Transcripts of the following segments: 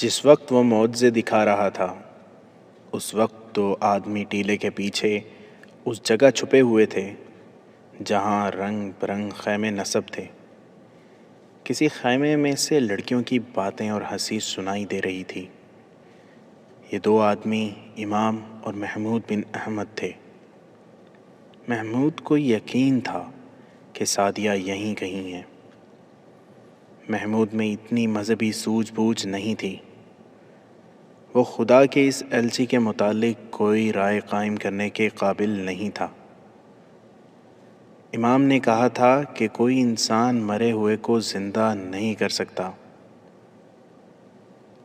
جس وقت وہ معجزے دکھا رہا تھا اس وقت دو آدمی ٹیلے کے پیچھے اس جگہ چھپے ہوئے تھے جہاں رنگ برنگ خیمے نصب تھے۔ کسی خیمے میں سے لڑکیوں کی باتیں اور ہنسی سنائی دے رہی تھی۔ یہ دو آدمی امام اور محمود بن احمد تھے۔ محمود کو یقین تھا کہ سعدیہ یہیں کہیں ہے۔ محمود میں اتنی مذہبی سوجھ بوجھ نہیں تھی۔ وہ خدا کے اس الچی کے متعلق کوئی رائے قائم کرنے کے قابل نہیں تھا۔ امام نے کہا تھا کہ کوئی انسان مرے ہوئے کو زندہ نہیں کر سکتا۔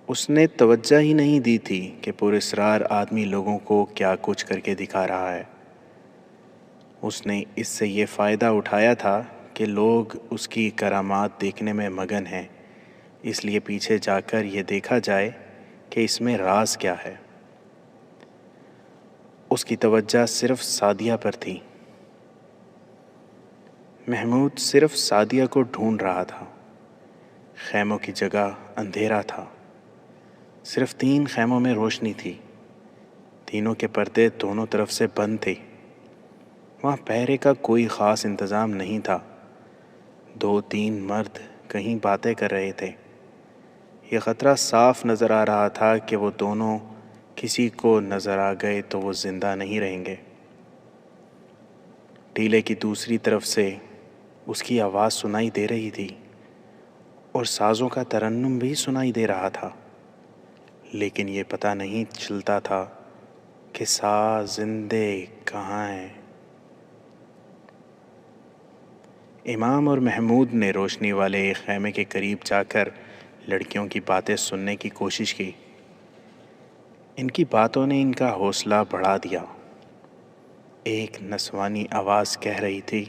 اس نے توجہ ہی نہیں دی تھی کہ پراسرار آدمی لوگوں کو کیا کچھ کر کے دکھا رہا ہے۔ اس نے اس سے یہ فائدہ اٹھایا تھا کہ لوگ اس کی کرامات دیکھنے میں مگن ہیں، اس لیے پیچھے جا کر یہ دیکھا جائے کہ اس میں راز کیا ہے۔ اس کی توجہ صرف سعدیہ پر تھی۔ محمود صرف سعدیہ کو ڈھونڈ رہا تھا۔ خیموں کی جگہ اندھیرا تھا۔ صرف 3 خیموں میں روشنی تھی۔ تینوں کے پردے دونوں طرف سے بند تھے۔ وہاں پہرے کا کوئی خاص انتظام نہیں تھا۔ 2-3 مرد کہیں باتیں کر رہے تھے۔ یہ خطرہ صاف نظر آ رہا تھا کہ وہ دونوں کسی کو نظر آ گئے تو وہ زندہ نہیں رہیں گے۔ ٹیلے کی دوسری طرف سے اس کی آواز سنائی دے رہی تھی اور سازوں کا ترنم بھی سنائی دے رہا تھا، لیکن یہ پتہ نہیں چلتا تھا کہ ساز زندے کہاں ہیں۔ امام اور محمود نے روشنی والے ایک خیمے کے قریب جا کر لڑکیوں کی باتیں سننے کی کوشش کی۔ ان کی باتوں نے ان کا حوصلہ بڑھا دیا۔ ایک نسوانی آواز کہہ رہی تھی،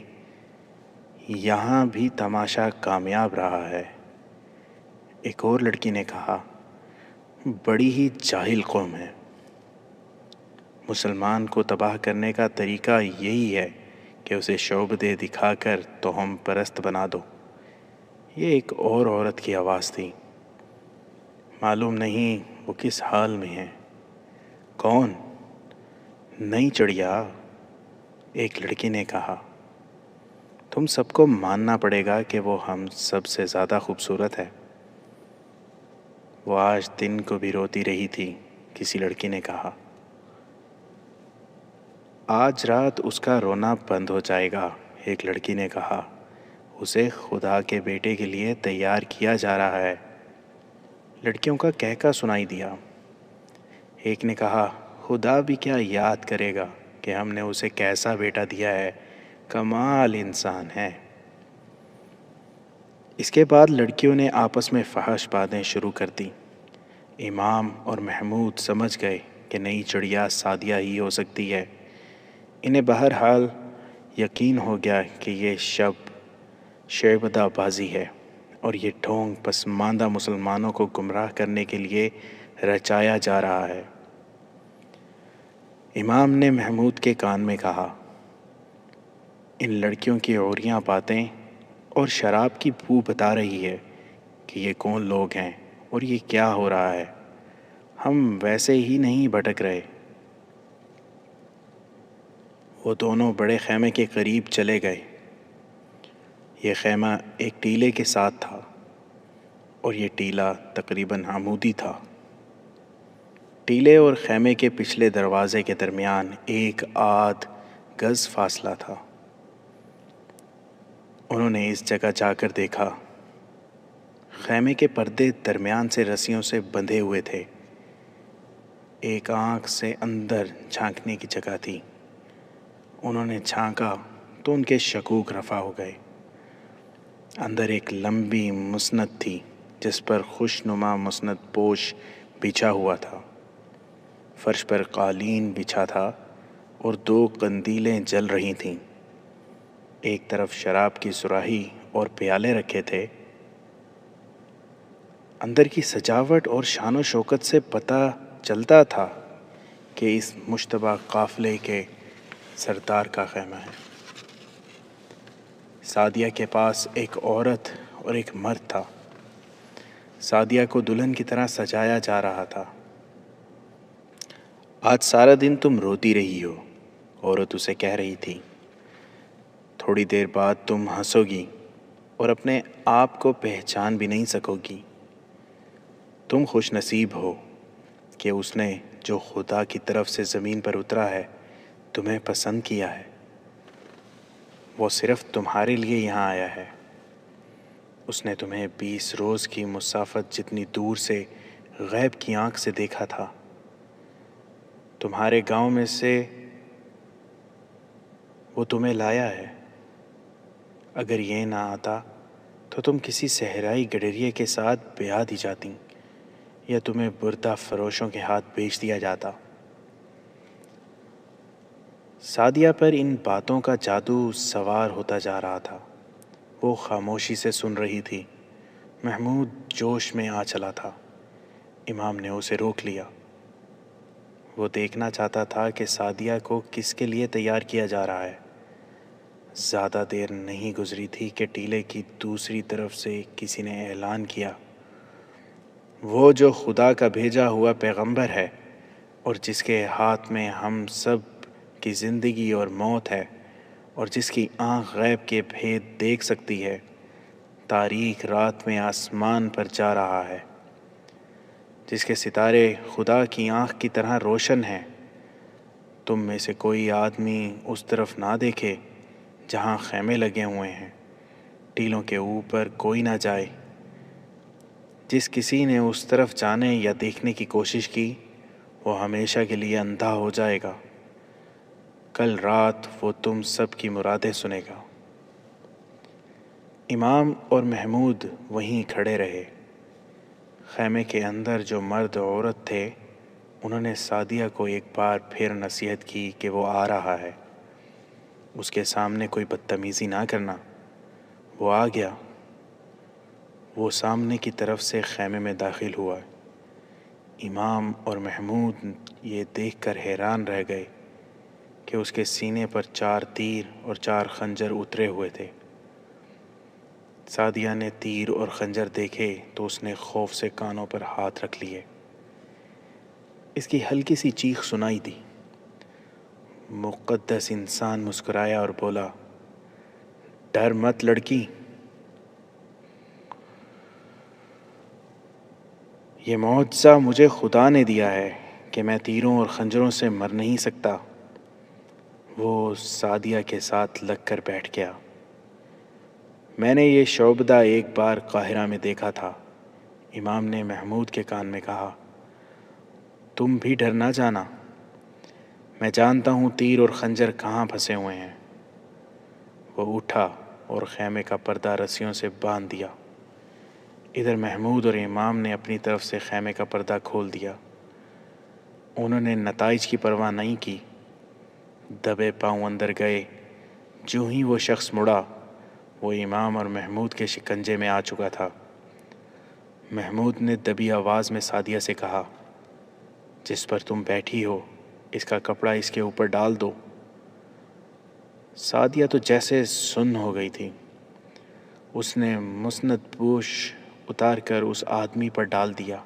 یہاں بھی تماشا کامیاب رہا ہے۔ ایک اور لڑکی نے کہا، بڑی ہی جاہل قوم ہے۔ مسلمان کو تباہ کرنے کا طریقہ یہی ہے کہ اسے شعبدے دکھا کر توہم پرست بنا دو۔ یہ ایک اور عورت کی آواز تھی۔ معلوم نہیں وہ کس حال میں ہے۔ کون؟ نئی چڑیا، ایک لڑکی نے کہا۔ تم سب کو ماننا پڑے گا کہ وہ ہم سب سے زیادہ خوبصورت ہے۔ وہ آج دن کو بھی روتی رہی تھی، کسی لڑکی نے کہا۔ آج رات اس کا رونا بند ہو جائے گا، ایک لڑکی نے کہا۔ اسے خدا کے بیٹے کے لیے تیار کیا جا رہا ہے۔ لڑکیوں کا کہکا سنائی دیا۔ ایک نے کہا، خدا بھی کیا یاد کرے گا کہ ہم نے اسے کیسا بیٹا دیا ہے، کمال انسان ہے۔ اس کے بعد لڑکیوں نے آپس میں فحش باتیں شروع کر دی۔ امام اور محمود سمجھ گئے کہ نئی چڑیا سعدیہ ہی ہو سکتی ہے۔ انہیں بہرحال یقین ہو گیا کہ یہ شعبدہ بازی ہے اور یہ ڈھونگ پسماندہ مسلمانوں کو گمراہ کرنے کے لیے رچایا جا رہا ہے۔ امام نے محمود کے کان میں کہا، ان لڑکیوں کی عوریاں باتیں اور شراب کی بو بتا رہی ہے کہ یہ کون لوگ ہیں اور یہ کیا ہو رہا ہے۔ ہم ویسے ہی نہیں بھٹک رہے۔ وہ دونوں بڑے خیمے کے قریب چلے گئے۔ یہ خیمہ ایک ٹیلے کے ساتھ تھا اور یہ ٹیلا تقریباً عمودی تھا۔ ٹیلے اور خیمے کے پچھلے دروازے کے درمیان 1 گز فاصلہ تھا۔ انہوں نے اس جگہ جا کر دیکھا۔ خیمے کے پردے درمیان سے رسیوں سے بندھے ہوئے تھے۔ ایک آنکھ سے اندر جھانکنے کی جگہ تھی۔ انہوں نے جھانکا تو ان کے شکوک رفع ہو گئے۔ اندر ایک لمبی مسند تھی جس پر خوشنما مسند پوش بچھا ہوا تھا۔ فرش پر قالین بچھا تھا اور 2 قندیلیں جل رہی تھیں۔ ایک طرف شراب کی صراحی اور پیالے رکھے تھے۔ اندر کی سجاوٹ اور شان و شوکت سے پتہ چلتا تھا کہ اس مشتبہ قافلے کے سردار کا خیمہ ہے۔ سعدیہ کے پاس ایک عورت اور ایک مرد تھا۔ سعدیہ کو دلہن کی طرح سجایا جا رہا تھا۔ آج سارا دن تم روتی رہی ہو، عورت اسے کہہ رہی تھی۔ تھوڑی دیر بعد تم ہنسو گی اور اپنے آپ کو پہچان بھی نہیں سکو گی۔ تم خوش نصیب ہو کہ اس نے جو خدا کی طرف سے زمین پر اترا ہے تمہیں پسند کیا ہے۔ وہ صرف تمہارے لیے یہاں آیا ہے۔ اس نے تمہیں 20 روز کی مسافت جتنی دور سے غیب کی آنکھ سے دیکھا تھا۔ تمہارے گاؤں میں سے وہ تمہیں لایا ہے۔ اگر یہ نہ آتا تو تم کسی صحرائی گڈریے کے ساتھ بیاہ دی جاتی یا تمہیں بردہ فروشوں کے ہاتھ بیچ دیا جاتا۔ سعدیہ پر ان باتوں کا جادو سوار ہوتا جا رہا تھا۔ وہ خاموشی سے سن رہی تھی۔ محمود جوش میں آ چلا تھا۔ امام نے اسے روک لیا۔ وہ دیکھنا چاہتا تھا کہ سعدیہ کو کس کے لیے تیار کیا جا رہا ہے۔ زیادہ دیر نہیں گزری تھی کہ ٹیلے کی دوسری طرف سے کسی نے اعلان کیا، وہ جو خدا کا بھیجا ہوا پیغمبر ہے اور جس کے ہاتھ میں ہم سب کی زندگی اور موت ہے اور جس کی آنکھ غیب کے بھید دیکھ سکتی ہے، تاریک رات میں آسمان پر جا رہا ہے۔ جس کے ستارے خدا کی آنکھ کی طرح روشن ہیں۔ تم میں سے کوئی آدمی اس طرف نہ دیکھے جہاں خیمے لگے ہوئے ہیں، ٹیلوں کے اوپر کوئی نہ جائے۔ جس کسی نے اس طرف جانے یا دیکھنے کی کوشش کی وہ ہمیشہ کے لیے اندھا ہو جائے گا۔ کل رات وہ تم سب کی مرادیں سنے گا۔ امام اور محمود وہیں کھڑے رہے۔ خیمے کے اندر جو مرد و عورت تھے انہوں نے سعدیہ کو ایک بار پھر نصیحت کی کہ وہ آ رہا ہے، اس کے سامنے کوئی بدتمیزی نہ کرنا۔ وہ آ گیا۔ وہ سامنے کی طرف سے خیمے میں داخل ہوا۔ امام اور محمود یہ دیکھ کر حیران رہ گئے کہ اس کے سینے پر 4 تیر اور 4 خنجر اترے ہوئے تھے۔ سعدیہ نے تیر اور خنجر دیکھے تو اس نے خوف سے کانوں پر ہاتھ رکھ لیے۔ اس کی ہلکی سی چیخ سنائی دی۔ مقدس انسان مسکرایا اور بولا، ڈر مت لڑکی، یہ معجزہ مجھے خدا نے دیا ہے کہ میں تیروں اور خنجروں سے مر نہیں سکتا۔ وہ سعدیہ کے ساتھ لگ کر بیٹھ گیا۔ میں نے یہ شعبدہ ایک بار قاہرہ میں دیکھا تھا۔ امام نے محمود کے کان میں کہا، تم بھی ڈر نہ جانا، میں جانتا ہوں تیر اور خنجر کہاں پھنسے ہوئے ہیں۔ وہ اٹھا اور خیمے کا پردہ رسیوں سے باندھ دیا۔ ادھر محمود اور امام نے اپنی طرف سے خیمے کا پردہ کھول دیا۔ انہوں نے نتائج کی پرواہ نہیں کی، دبے پاؤں اندر گئے۔ جو ہی وہ شخص مڑا وہ امام اور محمود کے شکنجے میں آ چکا تھا۔ محمود نے دبی آواز میں سعدیہ سے کہا، جس پر تم بیٹھی ہو اس کا کپڑا اس کے اوپر ڈال دو۔ سعدیہ تو جیسے سن ہو گئی تھی۔ اس نے مسند پوش اتار کر اس آدمی پر ڈال دیا۔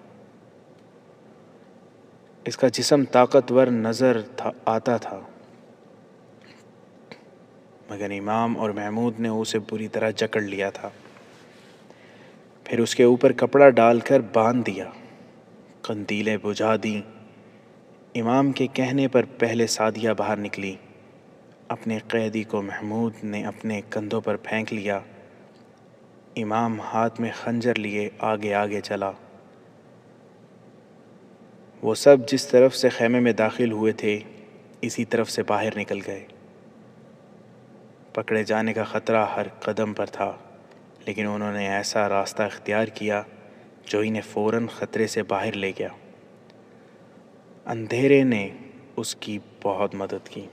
اس کا جسم طاقتور نظر آتا تھا، مگر امام اور محمود نے اسے بری طرح جکڑ لیا تھا۔ پھر اس کے اوپر کپڑا ڈال کر باندھ دیا، قندیلیں بجھا دیں۔ امام کے کہنے پر پہلے سعدیہ باہر نکلی۔ اپنے قیدی کو محمود نے اپنے کندھوں پر پھینک لیا۔ امام ہاتھ میں خنجر لیے آگے آگے چلا۔ وہ سب جس طرف سے خیمے میں داخل ہوئے تھے اسی طرف سے باہر نکل گئے۔ پکڑے جانے کا خطرہ ہر قدم پر تھا، لیکن انہوں نے ایسا راستہ اختیار کیا جو انہیں فوراً خطرے سے باہر لے گیا۔ اندھیرے نے اس کی بہت مدد کی۔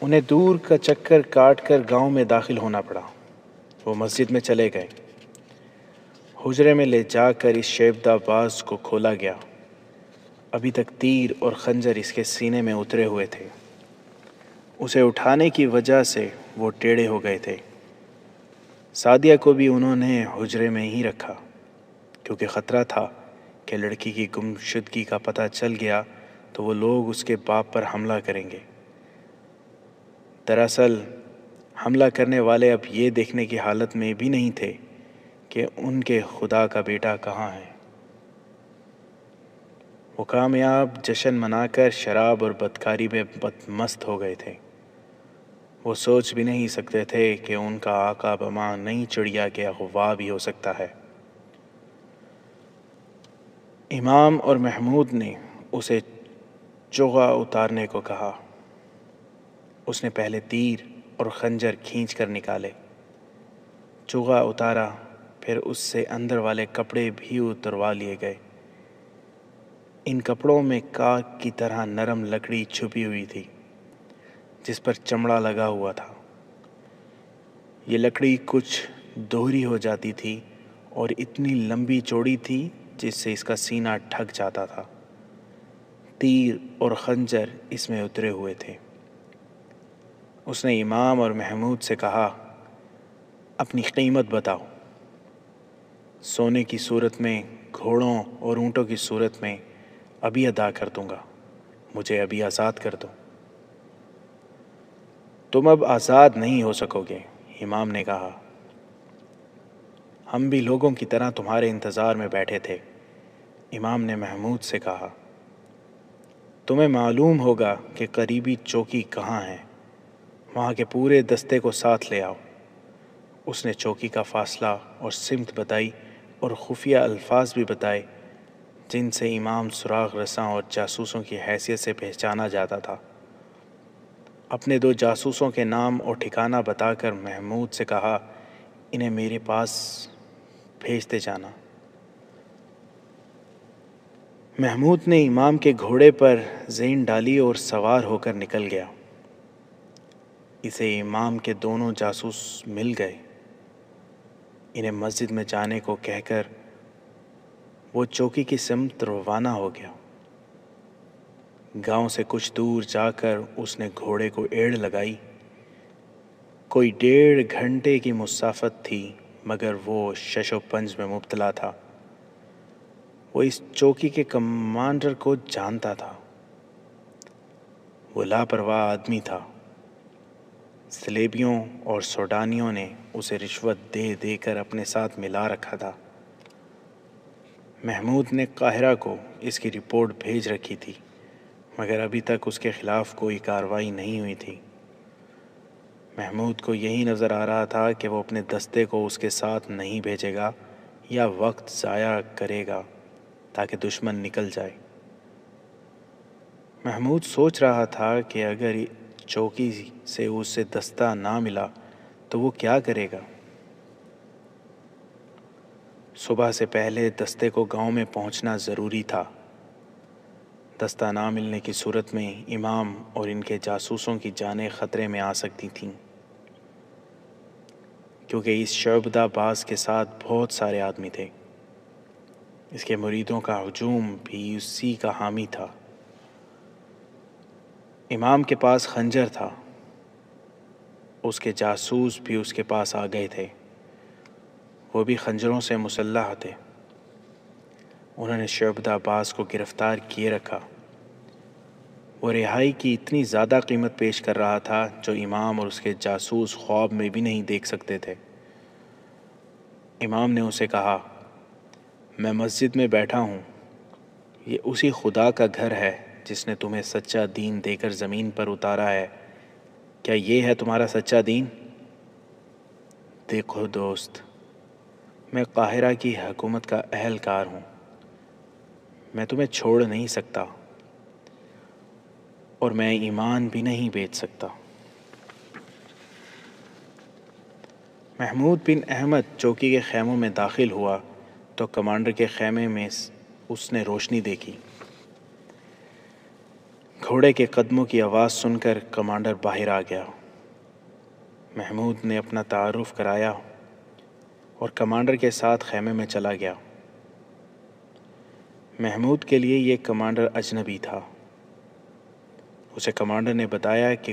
انہیں دور کا چکر کاٹ کر گاؤں میں داخل ہونا پڑا۔ وہ مسجد میں چلے گئے۔ حجرے میں لے جا کر اس شیبدہ باز کو کھولا گیا۔ ابھی تک تیر اور خنجر اس کے سینے میں اترے ہوئے تھے۔ اسے اٹھانے کی وجہ سے وہ ٹیڑھے ہو گئے تھے۔ سعدیہ کو بھی انہوں نے حجرے میں ہی رکھا، کیونکہ خطرہ تھا کہ لڑکی کی گمشدگی کا پتہ چل گیا تو وہ لوگ اس کے باپ پر حملہ کریں گے۔ دراصل حملہ کرنے والے اب یہ دیکھنے کی حالت میں بھی نہیں تھے کہ ان کے خدا کا بیٹا کہاں ہے۔ وہ کامیاب جشن منا کر شراب اور بدکاری میں مست ہو گئے تھے۔ وہ سوچ بھی نہیں سکتے تھے کہ ان کا آقا بما نئی چڑیا کے اغوا بھی ہو سکتا ہے۔ امام اور محمود نے اسے چوغا اتارنے کو کہا۔ اس نے پہلے تیر اور خنجر کھینچ کر نکالے، چوغا اتارا، پھر اس سے اندر والے کپڑے بھی اتروا لیے گئے۔ ان کپڑوں میں کاک کی طرح نرم لکڑی چھپی ہوئی تھی جس پر چمڑا لگا ہوا تھا۔ یہ لکڑی کچھ دوہری ہو جاتی تھی اور اتنی لمبی چوڑی تھی جس سے اس کا سینہ ڈھک جاتا تھا۔ تیر اور خنجر اس میں اترے ہوئے تھے۔ اس نے امام اور محمود سے کہا، اپنی قیمت بتاؤ۔ سونے کی صورت میں، گھوڑوں اور اونٹوں کی صورت میں ابھی ادا کر دوں گا، مجھے ابھی آزاد کر دو۔ تم اب آزاد نہیں ہو سکو گے، امام نے کہا۔ ہم بھی لوگوں کی طرح تمہارے انتظار میں بیٹھے تھے، امام نے محمود سے کہا۔ تمہیں معلوم ہوگا کہ قریبی چوکی کہاں ہے، وہاں کے پورے دستے کو ساتھ لے آؤ۔ اس نے چوکی کا فاصلہ اور سمت بتائی اور خفیہ الفاظ بھی بتائے جن سے امام سراغ رساں اور جاسوسوں کی حیثیت سے پہچانا جاتا تھا۔ اپنے 2 جاسوسوں کے نام اور ٹھکانہ بتا کر محمود سے کہا، انہیں میرے پاس بھیجتے جانا۔ محمود نے امام کے گھوڑے پر زین ڈالی اور سوار ہو کر نکل گیا۔ اسے امام کے دونوں جاسوس مل گئے۔ انہیں مسجد میں جانے کو کہہ کر وہ چوکی کی سمت روانہ ہو گیا۔ گاؤں سے کچھ دور جا کر اس نے گھوڑے کو ایڑ لگائی۔ کوئی 1.5 گھنٹے کی مسافت تھی، مگر وہ شش و پنج میں مبتلا تھا۔ وہ اس چوکی کے کمانڈر کو جانتا تھا۔ وہ لاپرواہ آدمی تھا۔ سلیبیوں اور سوڈانیوں نے اسے رشوت دے دے کر اپنے ساتھ ملا رکھا تھا۔ محمود نے قاہرہ کو اس کی رپورٹ بھیج رکھی تھی، مگر ابھی تک اس کے خلاف کوئی کارروائی نہیں ہوئی تھی۔ محمود کو یہی نظر آ رہا تھا کہ وہ اپنے دستے کو اس کے ساتھ نہیں بھیجے گا یا وقت ضائع کرے گا تاکہ دشمن نکل جائے۔ محمود سوچ رہا تھا کہ اگر چوکی سے اسے دستہ نہ ملا تو وہ کیا کرے گا۔ صبح سے پہلے دستے کو گاؤں میں پہنچنا ضروری تھا۔ دستہ نہ ملنے کی صورت میں امام اور ان کے جاسوسوں کی جانیں خطرے میں آ سکتی تھیں، کیونکہ اس شعبدہ باز کے ساتھ بہت سارے آدمی تھے۔ اس کے مریدوں کا ہجوم بھی اسی کا حامی تھا۔ امام کے پاس خنجر تھا، اس کے جاسوس بھی اس کے پاس آ گئے تھے، وہ بھی خنجروں سے مسلح تھے۔ انہوں نے شعبدہ باز کو گرفتار کیے رکھا۔ وہ رہائی کی اتنی زیادہ قیمت پیش کر رہا تھا جو امام اور اس کے جاسوس خواب میں بھی نہیں دیکھ سکتے تھے۔ امام نے اسے کہا، میں مسجد میں بیٹھا ہوں، یہ اسی خدا کا گھر ہے جس نے تمہیں سچا دین دے کر زمین پر اتارا ہے۔ کیا یہ ہے تمہارا سچا دین؟ دیکھو دوست، میں قاہرہ کی حکومت کا اہلکار ہوں، میں تمہیں چھوڑ نہیں سکتا اور میں ایمان بھی نہیں بیچ سکتا۔ محمود بن احمد چوکی کے خیموں میں داخل ہوا تو کمانڈر کے خیمے میں اس نے روشنی دیکھی۔ گھوڑے کے قدموں کی آواز سن کر کمانڈر باہر آ گیا۔ محمود نے اپنا تعارف کرایا اور کمانڈر کے ساتھ خیمے میں چلا گیا۔ محمود کے لیے یہ کمانڈر اجنبی تھا۔ اسے کمانڈر نے بتایا کہ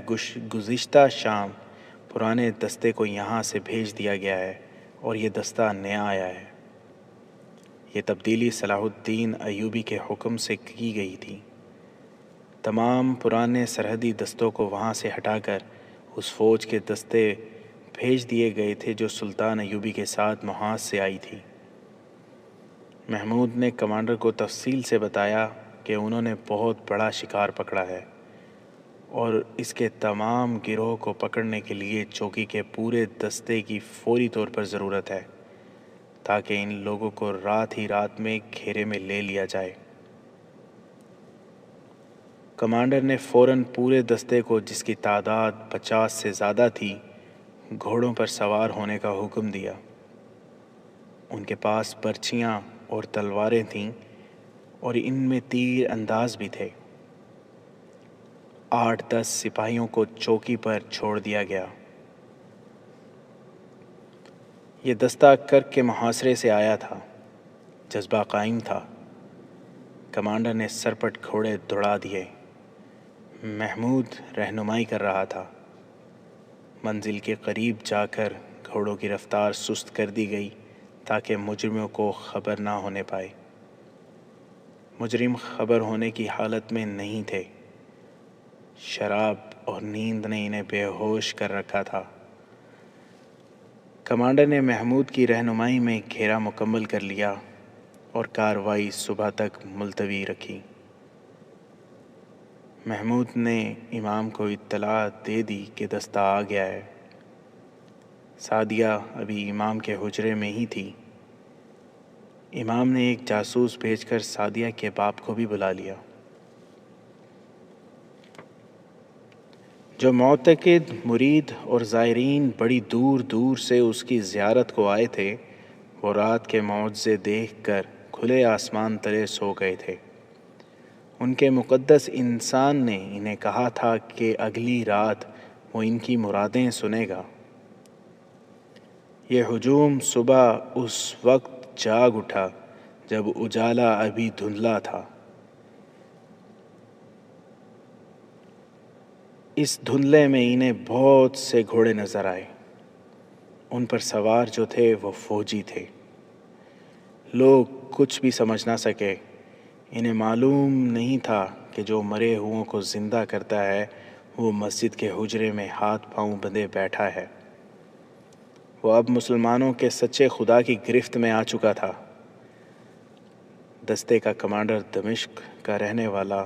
گزشتہ شام پرانے دستے کو یہاں سے بھیج دیا گیا ہے اور یہ دستہ نیا آیا ہے۔ یہ تبدیلی صلاح الدین ایوبی کے حکم سے کی گئی تھی۔ تمام پرانے سرحدی دستوں کو وہاں سے ہٹا کر اس فوج کے دستے بھیج دیے گئے تھے جو سلطان ایوبی کے ساتھ محاذ سے آئی تھی۔ محمود نے کمانڈر کو تفصیل سے بتایا کہ انہوں نے بہت بڑا شکار پکڑا ہے اور اس کے تمام گروہ کو پکڑنے کے لیے چوکی کے پورے دستے کی فوری طور پر ضرورت ہے تاکہ ان لوگوں کو رات ہی رات میں گھیرے میں لے لیا جائے۔ کمانڈر نے فوراً پورے دستے کو، جس کی تعداد 50 سے زیادہ تھی، گھوڑوں پر سوار ہونے کا حکم دیا۔ ان کے پاس برچیاں اور تلواریں تھیں اور ان میں تیر انداز بھی تھے۔ 8-10 سپاہیوں کو چوکی پر چھوڑ دیا گیا۔ یہ دستہ کرک کے محاصرے سے آیا تھا۔ جذبہ قائم تھا۔ کمانڈر نے سرپٹ گھوڑے دوڑا دیے۔ محمود رہنمائی کر رہا تھا۔ منزل کے قریب جا کر گھوڑوں کی رفتار سست کر دی گئی تاکہ مجرموں کو خبر نہ ہونے پائے۔ مجرم خبر ہونے کی حالت میں نہیں تھے۔ شراب اور نیند نے انہیں بے ہوش کر رکھا تھا۔ کمانڈر نے محمود کی رہنمائی میں گھیرا مکمل کر لیا اور کارروائی صبح تک ملتوی رکھی۔ محمود نے امام کو اطلاع دے دی کہ دستہ آ گیا ہے۔ سعدیہ ابھی امام کے حجرے میں ہی تھی۔ امام نے ایک جاسوس بھیج کر سعدیہ کے باپ کو بھی بلا لیا۔ جو معتقد، مرید اور زائرین بڑی دور دور سے اس کی زیارت کو آئے تھے، وہ رات کے معجزے دیکھ کر کھلے آسمان تلے سو گئے تھے۔ ان کے مقدس انسان نے انہیں کہا تھا کہ اگلی رات وہ ان کی مرادیں سنے گا۔ یہ ہجوم صبح اس وقت جاگ اٹھا جب اجالا ابھی دھندلا تھا۔ اس دھندلے میں انہیں بہت سے گھوڑے نظر آئے۔ ان پر سوار جو تھے وہ فوجی تھے۔ لوگ کچھ بھی سمجھ نہ سکے۔ انہیں معلوم نہیں تھا کہ جو مرے ہوں کو زندہ کرتا ہے وہ مسجد کے حجرے میں ہاتھ پاؤں بندھے بیٹھا ہے۔ وہ اب مسلمانوں کے سچے خدا کی گرفت میں آ چکا تھا۔ دستے کا کمانڈر دمشق کا رہنے والا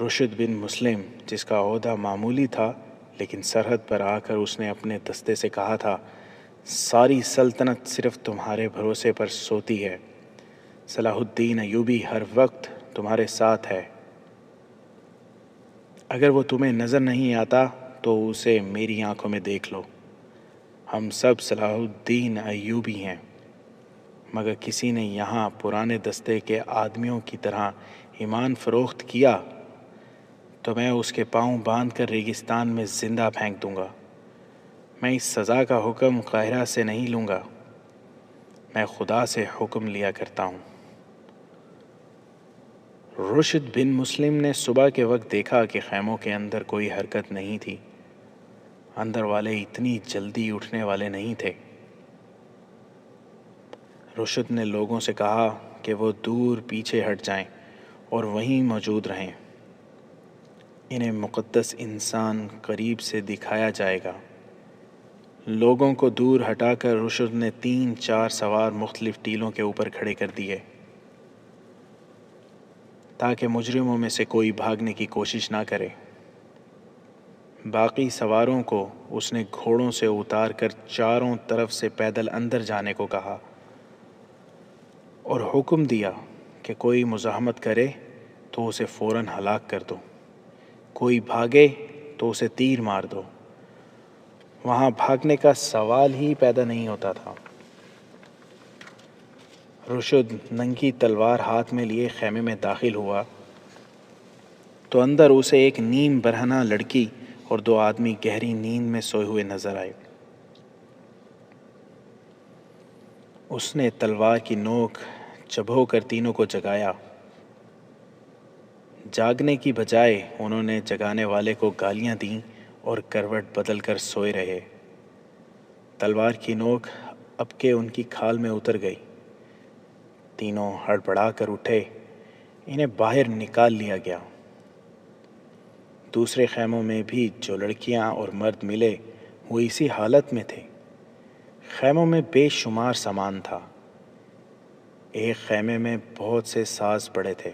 رشد بن مسلم، جس کا عہدہ معمولی تھا لیکن سرحد پر آ کر اس نے اپنے دستے سے کہا تھا، ساری سلطنت صرف تمہارے بھروسے پر سوتی ہے۔ صلاح الدین ایوبی ہر وقت تمہارے ساتھ ہے۔ اگر وہ تمہیں نظر نہیں آتا تو اسے میری آنکھوں میں دیکھ لو۔ ہم سب صلاح الدین ایوبی ہیں، مگر کسی نے یہاں پرانے دستے کے آدمیوں کی طرح ایمان فروخت کیا تو میں اس کے پاؤں باندھ کر ریگستان میں زندہ پھینک دوں گا۔ میں اس سزا کا حکم قاہرہ سے نہیں لوں گا، میں خدا سے حکم لیا کرتا ہوں۔ رشد بن مسلم نے صبح کے وقت دیکھا کہ خیموں کے اندر کوئی حرکت نہیں تھی۔ اندر والے اتنی جلدی اٹھنے والے نہیں تھے۔ رشد نے لوگوں سے کہا کہ وہ دور پیچھے ہٹ جائیں اور وہیں موجود رہیں۔ انہیں مقدس انسان قریب سے دکھایا جائے گا۔ لوگوں کو دور ہٹا کر رشد نے 3-4 سوار مختلف ٹیلوں کے اوپر کھڑے کر دیے تاکہ مجرموں میں سے کوئی بھاگنے کی کوشش نہ کرے۔ باقی سواروں کو اس نے گھوڑوں سے اتار کر چاروں طرف سے پیدل اندر جانے کو کہا اور حکم دیا کہ کوئی مزاحمت کرے تو اسے فوراً ہلاک کر دو، کوئی بھاگے تو اسے تیر مار دو۔ وہاں بھاگنے کا سوال ہی پیدا نہیں ہوتا تھا۔ رشد ننگی تلوار ہاتھ میں لیے خیمے میں داخل ہوا تو اندر اسے ایک نیم برہنہ لڑکی اور 2 آدمی گہری نیند میں سوئے ہوئے نظر آئے۔ اس نے تلوار کی نوک چبھو کر تینوں کو جگایا۔ جاگنے کی بجائے انہوں نے جگانے والے کو گالیاں دیں اور کروٹ بدل کر سوئے رہے۔ تلوار کی نوک اب کہ ان کی کھال میں اتر گئی۔ تینوں ہڑبڑا کر اٹھے، انہیں باہر نکال لیا گیا۔ دوسرے خیموں میں بھی جو لڑکیاں اور مرد ملے وہ اسی حالت میں تھے۔ خیموں میں بے شمار سامان تھا۔ ایک خیمے میں بہت سے ساز پڑے تھے۔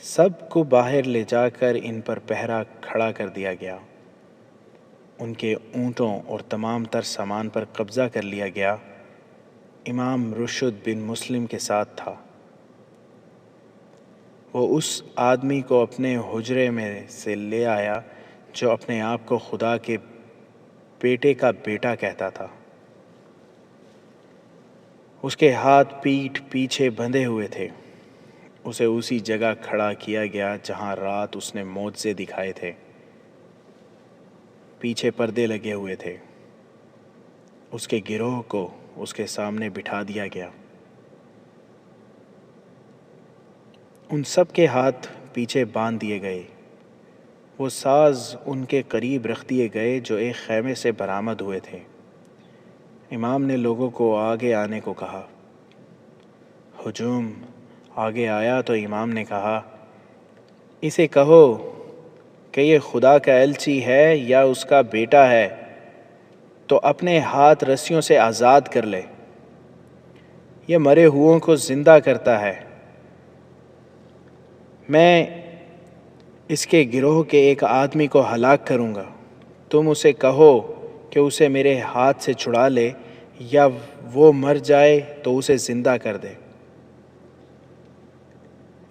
سب کو باہر لے جا کر ان پر پہرا کھڑا کر دیا گیا۔ ان کے اونٹوں اور تمام تر سامان پر قبضہ کر لیا گیا۔ امام رشد بن مسلم کے ساتھ تھا۔ وہ اس آدمی کو اپنے حجرے میں سے لے آیا جو اپنے آپ کو خدا کے بیٹے کا بیٹا کہتا تھا۔ اس کے ہاتھ پیٹھ پیچھے بندھے ہوئے تھے۔ اسے اسی جگہ کھڑا کیا گیا جہاں رات اس نے معجزے دکھائے تھے۔ پیچھے پردے لگے ہوئے تھے۔ اس کے گروہ کو اس کے سامنے بٹھا دیا گیا۔ ان سب کے ہاتھ پیچھے باندھ دیے گئے۔ وہ ساز ان کے قریب رکھ دیے گئے جو ایک خیمے سے برآمد ہوئے تھے۔ امام نے لوگوں کو آگے آنے کو کہا۔ ہجوم آگے آیا تو امام نے کہا، اسے کہو کہ یہ خدا کا الچی ہے یا اس کا بیٹا ہے تو اپنے ہاتھ رسیوں سے آزاد کر لے۔ یہ مرے ہوئوں کو زندہ کرتا ہے۔ میں اس کے گروہ کے ایک آدمی کو ہلاک کروں گا۔ تم اسے کہو کہ اسے میرے ہاتھ سے چھڑا لے، یا وہ مر جائے تو اسے زندہ کر دے۔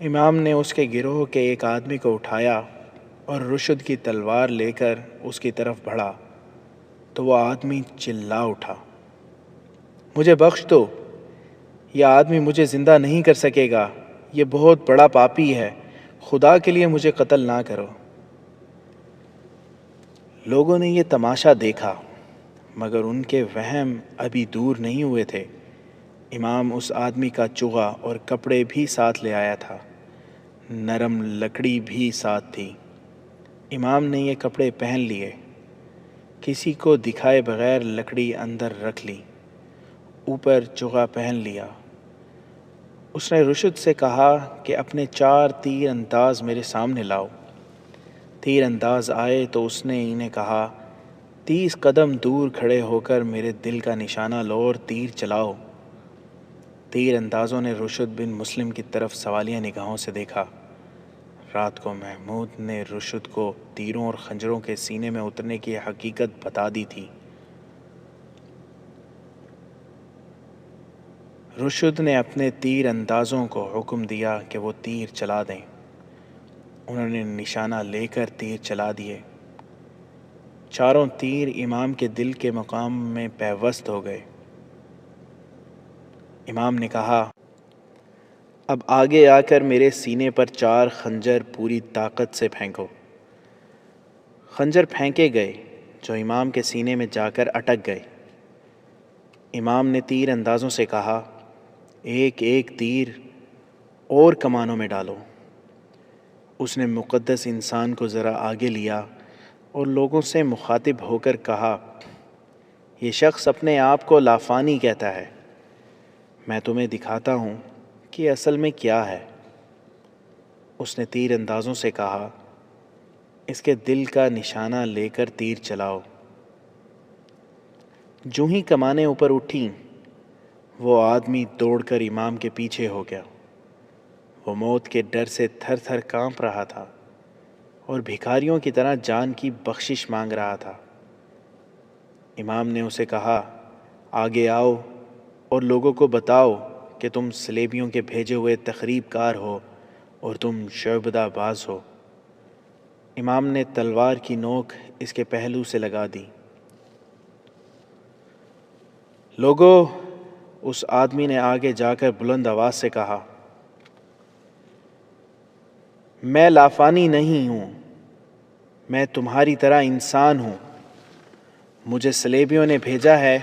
امام نے اس کے گروہ کے ایک آدمی کو اٹھایا اور رشد کی تلوار لے کر اس کی طرف بڑھا تو وہ آدمی چلا اٹھا، مجھے بخش دو، یہ آدمی مجھے زندہ نہیں کر سکے گا، یہ بہت بڑا پاپی ہے، خدا کے لیے مجھے قتل نہ کرو۔ لوگوں نے یہ تماشا دیکھا مگر ان کے وہم ابھی دور نہیں ہوئے تھے۔ امام اس آدمی کا چغا اور کپڑے بھی ساتھ لے آیا تھا، نرم لکڑی بھی ساتھ تھی۔ امام نے یہ کپڑے پہن لیے، کسی کو دکھائے بغیر لکڑی اندر رکھ لی، اوپر چغا پہن لیا۔ اس نے رشد سے کہا کہ اپنے 4 تیر انداز میرے سامنے لاؤ۔ تیر انداز آئے تو اس نے انہیں کہا، 30 قدم دور کھڑے ہو کر میرے دل کا نشانہ لو اور تیر چلاؤ۔ تیر اندازوں نے رشد بن مسلم کی طرف سوالیہ نگاہوں سے دیکھا۔ رات کو محمود نے رشد کو تیروں اور خنجروں کے سینے میں اترنے کی حقیقت بتا دی تھی۔ رشد نے اپنے تیر اندازوں کو حکم دیا کہ وہ تیر چلا دیں۔ انہوں نے نشانہ لے کر تیر چلا دیے۔ چاروں تیر امام کے دل کے مقام میں پیوست ہو گئے۔ امام نے کہا، اب آگے آ کر میرے سینے پر 4 خنجر پوری طاقت سے پھینکو۔ خنجر پھینکے گئے جو امام کے سینے میں جا کر اٹک گئے۔ امام نے تیر اندازوں سے کہا، ایک ایک تیر اور کمانوں میں ڈالو۔ اس نے مقدس انسان کو ذرا آگے لیا اور لوگوں سے مخاطب ہو کر کہا، یہ شخص اپنے آپ کو لافانی کہتا ہے، میں تمہیں دکھاتا ہوں کہ اصل میں کیا ہے۔ اس نے تیر اندازوں سے کہا، اس کے دل کا نشانہ لے کر تیر چلاؤ۔ جو ہی کمانیں اوپر اٹھیں وہ آدمی دوڑ کر امام کے پیچھے ہو گیا۔ وہ موت کے ڈر سے تھر تھر کانپ رہا تھا اور بھکاریوں کی طرح جان کی بخشش مانگ رہا تھا۔ امام نے اسے کہا، آگے آؤ اور لوگوں کو بتاؤ کہ تم صلیبیوں کے بھیجے ہوئے تخریب کار ہو اور تم شعبدہ باز ہو۔ امام نے تلوار کی نوک اس کے پہلو سے لگا دی۔ لوگو، اس آدمی نے آگے جا کر بلند آواز سے کہا، میں لافانی نہیں ہوں، میں تمہاری طرح انسان ہوں۔ مجھے صلیبیوں نے بھیجا ہے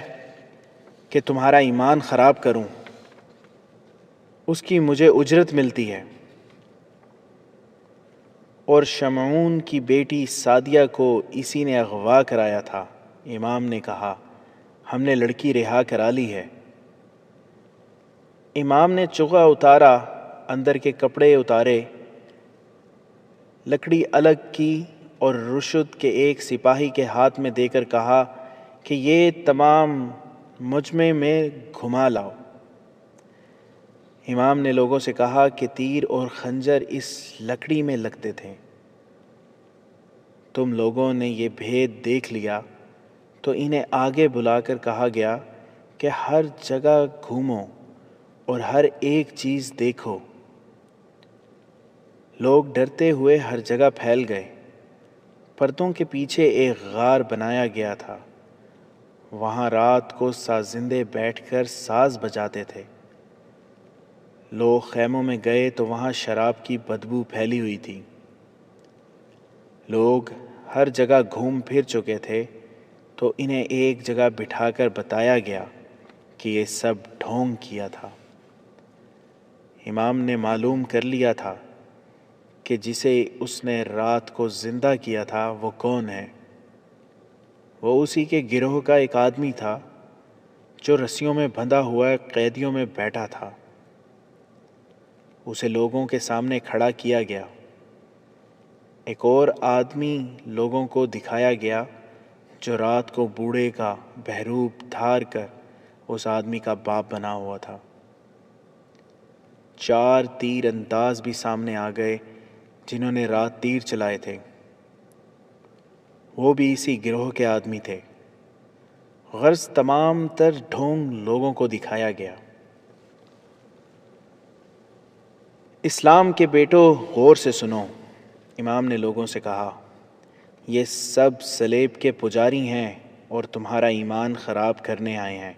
کہ تمہارا ایمان خراب کروں، اس کی مجھے اجرت ملتی ہے۔ اور شمعون کی بیٹی سعدیہ کو اسی نے اغوا کرایا تھا۔ امام نے کہا، ہم نے لڑکی رہا کرا لی ہے۔ امام نے چغا اتارا، اندر کے کپڑے اتارے، لکڑی الگ کی اور رشد کے ایک سپاہی کے ہاتھ میں دے کر کہا کہ یہ تمام مجمع میں گھما لاؤ۔ امام نے لوگوں سے کہا کہ تیر اور خنجر اس لکڑی میں لگتے تھے۔ تم لوگوں نے یہ بھید دیکھ لیا تو انہیں آگے بلا کر کہا گیا کہ ہر جگہ گھومو اور ہر ایک چیز دیکھو۔ لوگ ڈرتے ہوئے ہر جگہ پھیل گئے۔ پردوں کے پیچھے ایک غار بنایا گیا تھا، وہاں رات کو سازندے بیٹھ کر ساز بجاتے تھے۔ لوگ خیموں میں گئے تو وہاں شراب کی بدبو پھیلی ہوئی تھی۔ لوگ ہر جگہ گھوم پھر چکے تھے تو انہیں ایک جگہ بٹھا کر بتایا گیا کہ یہ سب ڈھونگ کیا تھا۔ امام نے معلوم کر لیا تھا کہ جسے اس نے رات کو زندہ کیا تھا وہ کون ہے۔ وہ اسی کے گروہ کا ایک آدمی تھا جو رسیوں میں بندھا ہوا قیدیوں میں بیٹھا تھا۔ اسے لوگوں کے سامنے کھڑا کیا گیا۔ ایک اور آدمی لوگوں کو دکھایا گیا جو رات کو بوڑھے کا بہروپ دھار کر اس آدمی کا باپ بنا ہوا تھا۔ 4 تیر انداز بھی سامنے آ گئے جنہوں نے رات تیر چلائے تھے، وہ بھی اسی گروہ کے آدمی تھے۔ غرض تمام تر ڈھونگ لوگوں کو دکھایا گیا۔ اسلام کے بیٹو غور سے سنو، امام نے لوگوں سے کہا، یہ سب صلیب کے پجاری ہیں اور تمہارا ایمان خراب کرنے آئے ہیں۔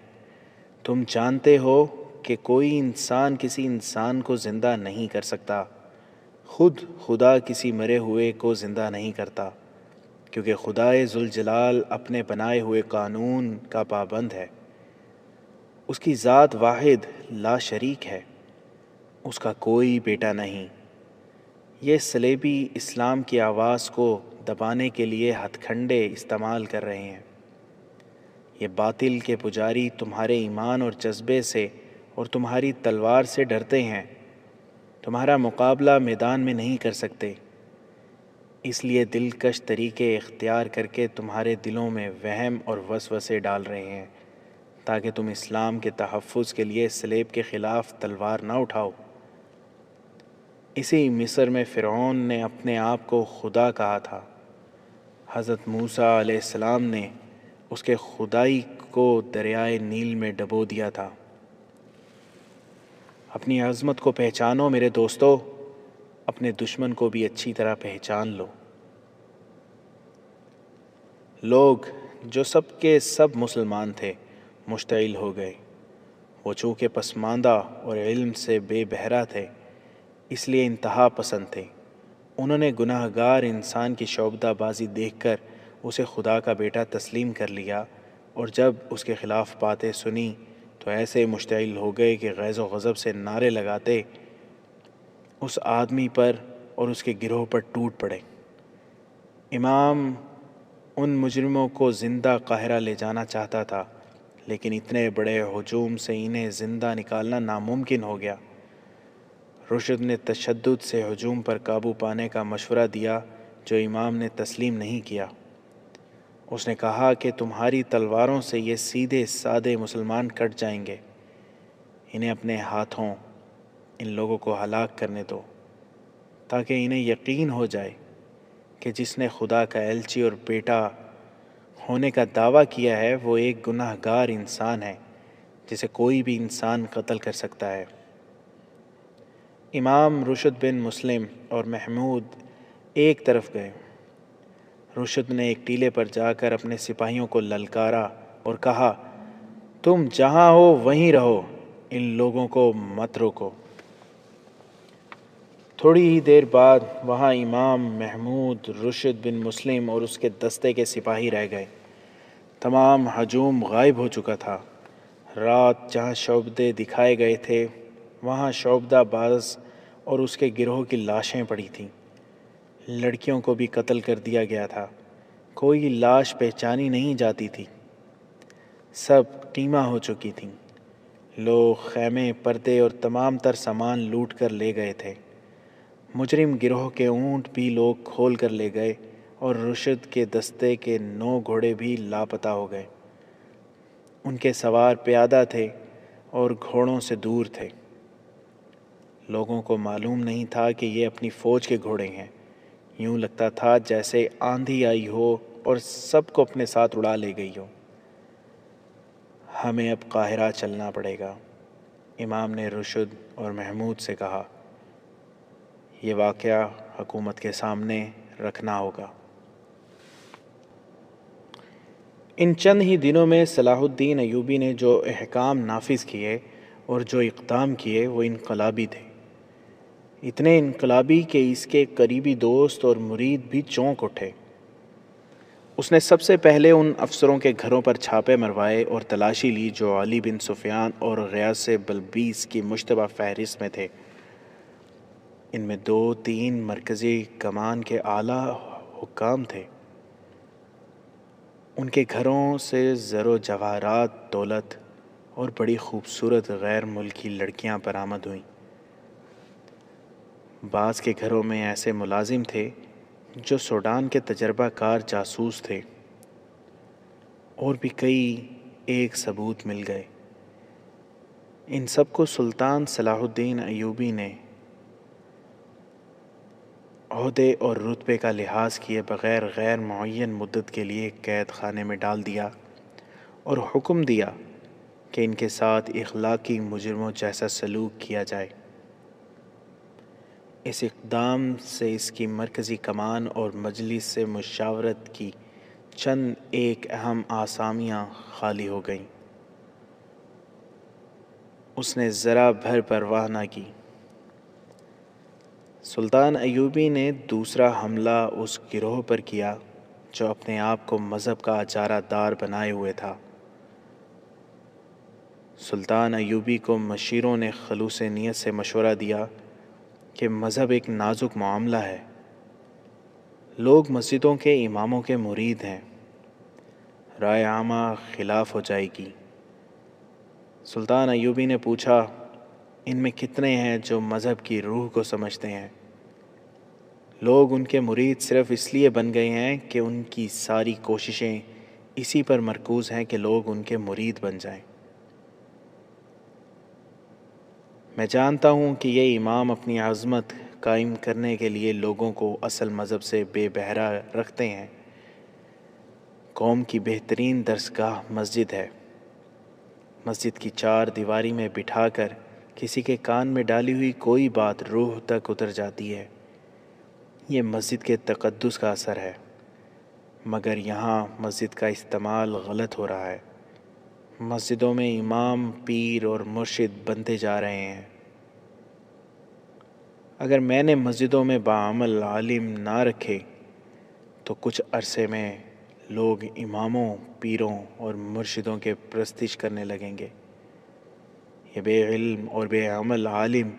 تم جانتے ہو کہ کوئی انسان کسی انسان کو زندہ نہیں کر سکتا، خود خدا کسی مرے ہوئے کو زندہ نہیں کرتا، کیونکہ خدائے ذوالجلال اپنے بنائے ہوئے قانون کا پابند ہے۔ اس کی ذات واحد لا شریک ہے، اس کا کوئی بیٹا نہیں۔ یہ صلیبی اسلام کی آواز کو دبانے کے لیے ہتھ کنڈے استعمال کر رہے ہیں۔ یہ باطل کے پجاری تمہارے ایمان اور جذبے سے اور تمہاری تلوار سے ڈرتے ہیں، تمہارا مقابلہ میدان میں نہیں کر سکتے، اس لیے دلکش طریقے اختیار کر کے تمہارے دلوں میں وہم اور وسوسے ڈال رہے ہیں تاکہ تم اسلام کے تحفظ کے لیے صلیب کے خلاف تلوار نہ اٹھاؤ۔ اسی مصر میں فرعون نے اپنے آپ کو خدا کہا تھا۔ حضرت موسیٰ علیہ السلام نے اس کے خدائی کو دریائے نیل میں ڈبو دیا تھا۔ اپنی عظمت کو پہچانو میرے دوستو، اپنے دشمن کو بھی اچھی طرح پہچان لو۔ لوگ جو سب کے سب مسلمان تھے مشتعل ہو گئے۔ وہ چونکہ پسماندہ اور علم سے بے بہرہ تھے اس لیے انتہا پسند تھے۔ انہوں نے گناہ گار انسان کی شعبدہ بازی دیکھ کر اسے خدا کا بیٹا تسلیم کر لیا، اور جب اس کے خلاف باتیں سنی تو ایسے مشتعل ہو گئے کہ غیظ و غضب سے نعرے لگاتے اس آدمی پر اور اس کے گروہ پر ٹوٹ پڑے۔ امام ان مجرموں کو زندہ قاہرہ لے جانا چاہتا تھا، لیکن اتنے بڑے ہجوم سے انہیں زندہ نکالنا ناممکن ہو گیا۔ رشد نے تشدد سے ہجوم پر قابو پانے کا مشورہ دیا جو امام نے تسلیم نہیں کیا۔ اس نے کہا کہ تمہاری تلواروں سے یہ سیدھے سادے مسلمان کٹ جائیں گے، انہیں اپنے ہاتھوں ان لوگوں کو ہلاک کرنے دو تاکہ انہیں یقین ہو جائے کہ جس نے خدا کا ایلچی اور بیٹا ہونے کا دعویٰ کیا ہے وہ ایک گناہ گار انسان ہے جسے کوئی بھی انسان قتل کر سکتا ہے۔ امام رشد بن مسلم اور محمود ایک طرف گئے۔ رشد نے ایک ٹیلے پر جا کر اپنے سپاہیوں کو للکارا اور کہا، تم جہاں ہو وہیں رہو، ان لوگوں کو مت روکو۔ تھوڑی ہی دیر بعد وہاں امام محمود، رشد بن مسلم اور اس کے دستے کے سپاہی رہ گئے۔ تمام ہجوم غائب ہو چکا تھا۔ رات جہاں شعبدے دکھائے گئے تھے وہاں شعبدہ باز اور اس کے گروہ کی لاشیں پڑی تھیں۔ لڑکیوں کو بھی قتل کر دیا گیا تھا، کوئی لاش پہچانی نہیں جاتی تھی۔ سب ٹیمہ ہو چکی تھیں۔ لوگ خیمے، پردے اور تمام تر سامان لوٹ کر لے گئے تھے۔ مجرم گروہ کے اونٹ بھی لوگ کھول کر لے گئے اور رشد کے دستے کے 9 گھوڑے بھی لاپتہ ہو گئے۔ ان کے سوار پیادہ تھے اور گھوڑوں سے دور تھے۔ لوگوں کو معلوم نہیں تھا کہ یہ اپنی فوج کے گھوڑے ہیں۔ یوں لگتا تھا جیسے آندھی آئی ہو اور سب کو اپنے ساتھ اڑا لے گئی ہو۔ ہمیں اب قاہرہ چلنا پڑے گا، امام نے رشد اور محمود سے کہا۔ یہ واقعہ حکومت کے سامنے رکھنا ہوگا۔ ان چند ہی دنوں میں صلاح الدین ایوبی نے جو احکام نافذ کیے اور جو اقدام کیے وہ انقلابی تھے، اتنے انقلابی کہ اس کے قریبی دوست اور مرید بھی چونک اٹھے۔ اس نے سب سے پہلے ان افسروں کے گھروں پر چھاپے مروائے اور تلاشی لی جو علی بن سفیان اور غیاث بلبیس کی مشتبہ فہرست میں تھے۔ ان میں 2-3 مرکزی کمان کے اعلیٰ حکام تھے۔ ان کے گھروں سے زر و جواہرات، دولت اور بڑی خوبصورت غیر ملکی لڑکیاں برآمد ہوئیں۔ بعض کے گھروں میں ایسے ملازم تھے جو سوڈان کے تجربہ کار جاسوس تھے، اور بھی کئی ایک ثبوت مل گئے۔ ان سب کو سلطان صلاح الدین ایوبی نے عہدے اور رتبے کا لحاظ کیے بغیر غیر معین مدت کے لیے قید خانے میں ڈال دیا اور حکم دیا کہ ان کے ساتھ اخلاقی مجرموں جیسا سلوک کیا جائے۔ اس اقدام سے اس کی مرکزی کمان اور مجلس سے مشاورت کی چند ایک اہم آسامیاں خالی ہو گئیں۔ اس نے ذرا بھر پرواہ نہ کی۔ سلطان ایوبی نے دوسرا حملہ اس گروہ پر کیا جو اپنے آپ کو مذہب کا اجارہ دار بنائے ہوئے تھا۔ سلطان ایوبی کو مشیروں نے خلوص نیت سے مشورہ دیا کہ مذہب ایک نازک معاملہ ہے۔ لوگ مسجدوں کے اماموں کے مرید ہیں، رائے عامہ خلاف ہو جائے گی۔ سلطان ایوبی نے پوچھا، ان میں کتنے ہیں جو مذہب کی روح کو سمجھتے ہیں؟ لوگ ان کے مرید صرف اس لیے بن گئے ہیں کہ ان کی ساری کوششیں اسی پر مرکوز ہیں کہ لوگ ان کے مرید بن جائیں۔ میں جانتا ہوں کہ یہ امام اپنی عظمت قائم کرنے کے لیے لوگوں کو اصل مذہب سے بے بہرا رکھتے ہیں۔ قوم کی بہترین درسگاہ مسجد ہے۔ مسجد کی 4 دیواری میں بٹھا کر کسی کے کان میں ڈالی ہوئی کوئی بات روح تک اتر جاتی ہے۔ یہ مسجد کے تقدس کا اثر ہے، مگر یہاں مسجد کا استعمال غلط ہو رہا ہے۔ مسجدوں میں امام، پیر اور مرشد بنتے جا رہے ہیں۔ اگر میں نے مسجدوں میں باعمل عالم نہ رکھے تو کچھ عرصے میں لوگ اماموں، پیروں اور مرشدوں کے پرستش کرنے لگیں گے۔ یہ بے علم اور بے عمل عالم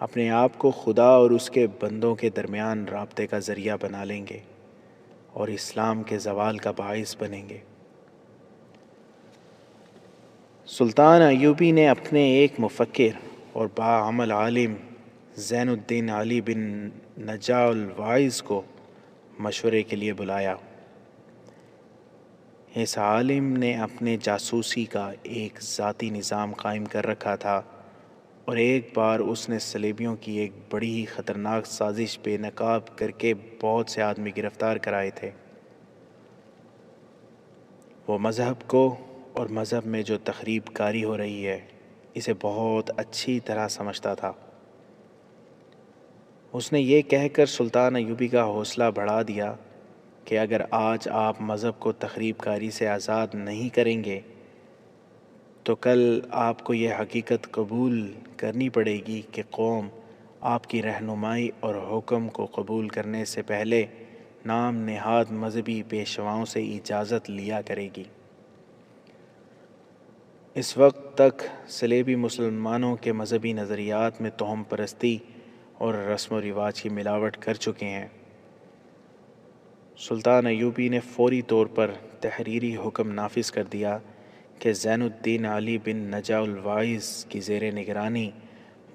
اپنے آپ کو خدا اور اس کے بندوں کے درمیان رابطے کا ذریعہ بنا لیں گے اور اسلام کے زوال کا باعث بنیں گے۔ سلطان ایوبی نے اپنے ایک مفکر اور باعمل عالم زین الدین علی بن نجاح الواعظ کو مشورے کے لیے بلایا۔ اس عالم نے اپنے جاسوسی کا ایک ذاتی نظام قائم کر رکھا تھا، اور ایک بار اس نے صلیبیوں کی ایک بڑی ہی خطرناک سازش بے نقاب کر کے بہت سے آدمی گرفتار کرائے تھے۔ وہ مذہب کو اور مذہب میں جو تخریب کاری ہو رہی ہے اسے بہت اچھی طرح سمجھتا تھا۔ اس نے یہ کہہ کر سلطان ایوبی کا حوصلہ بڑھا دیا کہ اگر آج آپ مذہب کو تخریب کاری سے آزاد نہیں کریں گے تو کل آپ کو یہ حقیقت قبول کرنی پڑے گی کہ قوم آپ کی رہنمائی اور حکم کو قبول کرنے سے پہلے نام نہاد مذہبی پیشواؤں سے اجازت لیا کرے گی۔ اس وقت تک صلیبی مسلمانوں کے مذہبی نظریات میں توہم پرستی اور رسم و رواج کی ملاوٹ کر چکے ہیں۔ سلطان ایوبی نے فوری طور پر تحریری حکم نافذ کر دیا کہ زین الدین علی بن نجا الواعظ کی زیر نگرانی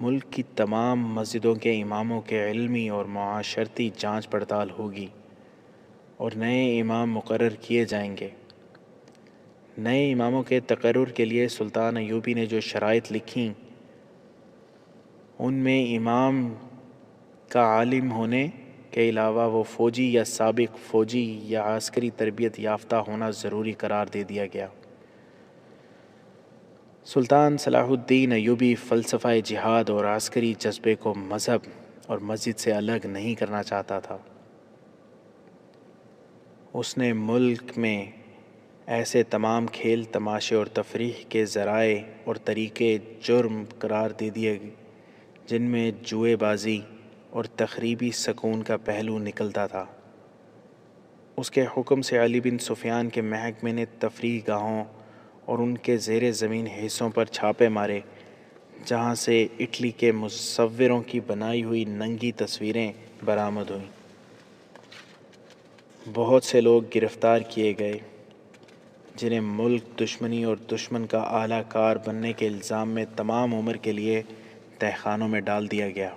ملک کی تمام مسجدوں کے اماموں کے علمی اور معاشرتی جانچ پڑتال ہوگی اور نئے امام مقرر کیے جائیں گے۔ نئے اماموں کے تقرر کے لیے سلطان ایوبی نے جو شرائط لکھیں ان میں امام کا عالم ہونے کے علاوہ وہ فوجی یا سابق فوجی یا عسکری تربیت یافتہ ہونا ضروری قرار دے دیا گیا۔ سلطان صلاح الدین ایوبی فلسفہ جہاد اور عسکری جذبے کو مذہب اور مسجد سے الگ نہیں کرنا چاہتا تھا۔ اس نے ملک میں ایسے تمام کھیل تماشے اور تفریح کے ذرائع اور طریقے جرم قرار دے دیے جن میں جوئے بازی اور تخریبی سکون کا پہلو نکلتا تھا۔ اس کے حکم سے علی بن سفیان کے محکمے نے تفریح گاہوں اور ان کے زیر زمین حصوں پر چھاپے مارے جہاں سے اٹلی کے مصوروں کی بنائی ہوئی ننگی تصویریں برآمد ہوئیں۔ بہت سے لوگ گرفتار کیے گئے جنہیں ملک دشمنی اور دشمن کا اعلیٰ کار بننے کے الزام میں تمام عمر کے لیے تہہ خانوں میں ڈال دیا گیا۔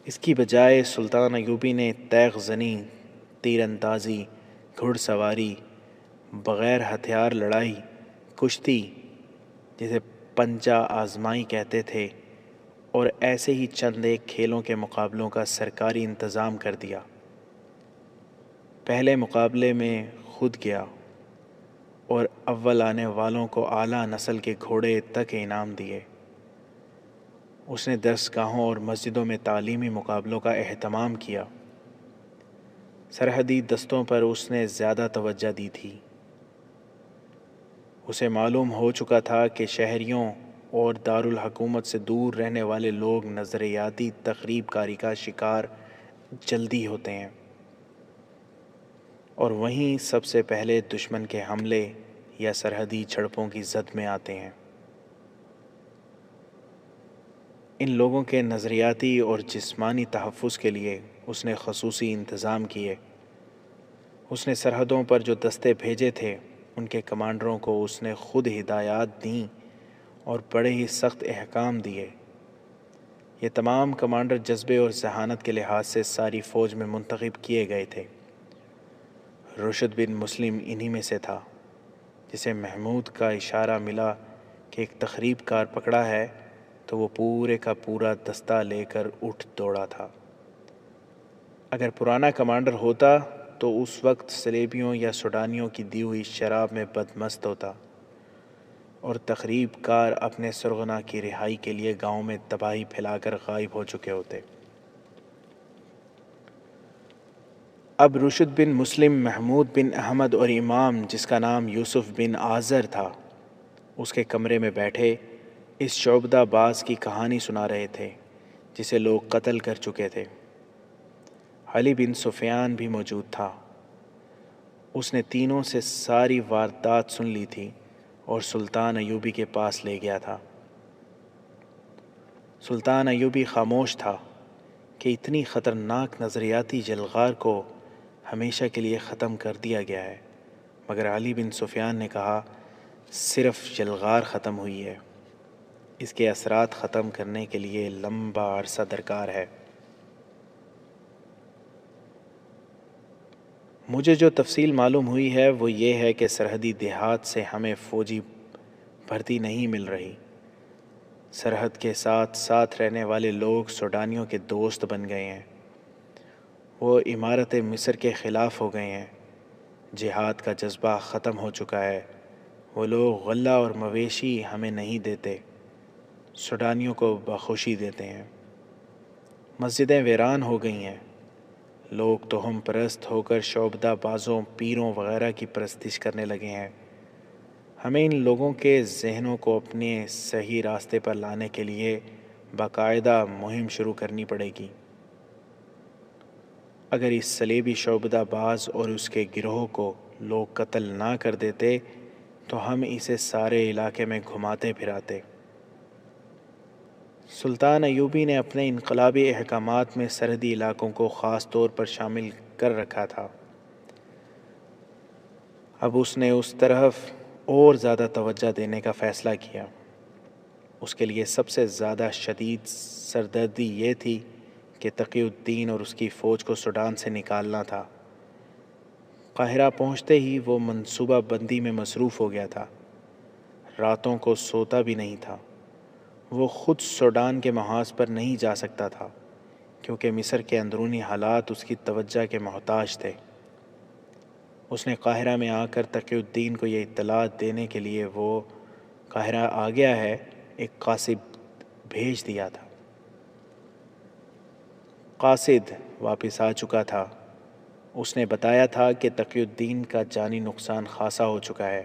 اس کی بجائے سلطان ایوبی نے تیغ زنی، تیر اندازی، گھڑ سواری، بغیر ہتھیار لڑائی، کشتی جسے پنجہ آزمائی کہتے تھے اور ایسے ہی چند ایک کھیلوں کے مقابلوں کا سرکاری انتظام کر دیا۔ پہلے مقابلے میں خود گیا اور اول آنے والوں کو اعلیٰ نسل کے گھوڑے تک انعام دیے۔ اس نے درسگاہوں اور مسجدوں میں تعلیمی مقابلوں کا اہتمام کیا۔ سرحدی دستوں پر اس نے زیادہ توجہ دی تھی۔ اسے معلوم ہو چکا تھا کہ شہریوں اور دارالحکومت سے دور رہنے والے لوگ نظریاتی تخریب کاری کا شکار جلدی ہوتے ہیں اور وہیں سب سے پہلے دشمن کے حملے یا سرحدی جھڑپوں کی زد میں آتے ہیں۔ ان لوگوں کے نظریاتی اور جسمانی تحفظ کے لیے اس نے خصوصی انتظام کیے۔ اس نے سرحدوں پر جو دستے بھیجے تھے ان کے کمانڈروں کو اس نے خود ہدایات دیں اور بڑے ہی سخت احکام دیے۔ یہ تمام کمانڈر جذبے اور ذہانت کے لحاظ سے ساری فوج میں منتخب کیے گئے تھے۔ رشد بن مسلم انہی میں سے تھا، جسے محمود کا اشارہ ملا کہ ایک تخریب کار پکڑا ہے تو وہ پورے کا پورا دستہ لے کر اٹھ دوڑا تھا۔ اگر پرانا کمانڈر ہوتا تو اس وقت سلیبیوں یا سوڈانیوں کی دی ہوئی شراب میں بدمست ہوتا اور تخریب کار اپنے سرغنہ کی رہائی کے لیے گاؤں میں تباہی پھیلا کر غائب ہو چکے ہوتے۔ اب رشد بن مسلم محمود بن احمد اور امام جس کا نام یوسف بن آذر تھا اس کے کمرے میں بیٹھے اس شعبدہ باز کی کہانی سنا رہے تھے جسے لوگ قتل کر چکے تھے۔ علی بن سفیان بھی موجود تھا۔ اس نے تینوں سے ساری واردات سن لی تھی اور سلطان ایوبی کے پاس لے گیا تھا۔ سلطان ایوبی خاموش تھا کہ اتنی خطرناک نظریاتی جلغار کو ہمیشہ کے لیے ختم کر دیا گیا ہے، مگر علی بن سفیان نے کہا صرف جلغار ختم ہوئی ہے، اس کے اثرات ختم کرنے کے لیے لمبا عرصہ درکار ہے۔ مجھے جو تفصیل معلوم ہوئی ہے وہ یہ ہے کہ سرحدی دیہات سے ہمیں فوجی بھرتی نہیں مل رہی۔ سرحد کے ساتھ ساتھ رہنے والے لوگ سوڈانیوں کے دوست بن گئے ہیں۔ وہ عمارت مصر کے خلاف ہو گئے ہیں۔ جہاد کا جذبہ ختم ہو چکا ہے۔ وہ لوگ غلہ اور مویشی ہمیں نہیں دیتے، سوڈانیوں کو بخوشی دیتے ہیں۔ مسجدیں ویران ہو گئی ہیں۔ لوگ توہم پرست ہو کر شعبدہ بازوں، پیروں وغیرہ کی پرستش کرنے لگے ہیں۔ ہمیں ان لوگوں کے ذہنوں کو اپنے صحیح راستے پر لانے کے لیے باقاعدہ مہم شروع کرنی پڑے گی۔ اگر اس صلیبی شعبدہ باز اور اس کے گروہ کو لوگ قتل نہ کر دیتے تو ہم اسے سارے علاقے میں گھماتے پھراتے۔ سلطان ایوبی نے اپنے انقلابی احکامات میں سرحدی علاقوں کو خاص طور پر شامل کر رکھا تھا۔ اب اس نے اس طرف اور زیادہ توجہ دینے کا فیصلہ کیا۔ اس کے لیے سب سے زیادہ شدید سردردی یہ تھی کہ تقی الدین اور اس کی فوج کو سوڈان سے نکالنا تھا۔ قاہرہ پہنچتے ہی وہ منصوبہ بندی میں مصروف ہو گیا تھا، راتوں کو سوتا بھی نہیں تھا۔ وہ خود سوڈان کے محاذ پر نہیں جا سکتا تھا کیونکہ مصر کے اندرونی حالات اس کی توجہ کے محتاج تھے۔ اس نے قاہرہ میں آ کر تقی الدین کو یہ اطلاع دینے کے لیے وہ قاہرہ آ گیا ہے ایک قاصد بھیج دیا تھا۔ قاصد واپس آ چکا تھا۔ اس نے بتایا تھا کہ تقی الدین کا جانی نقصان خاصا ہو چکا ہے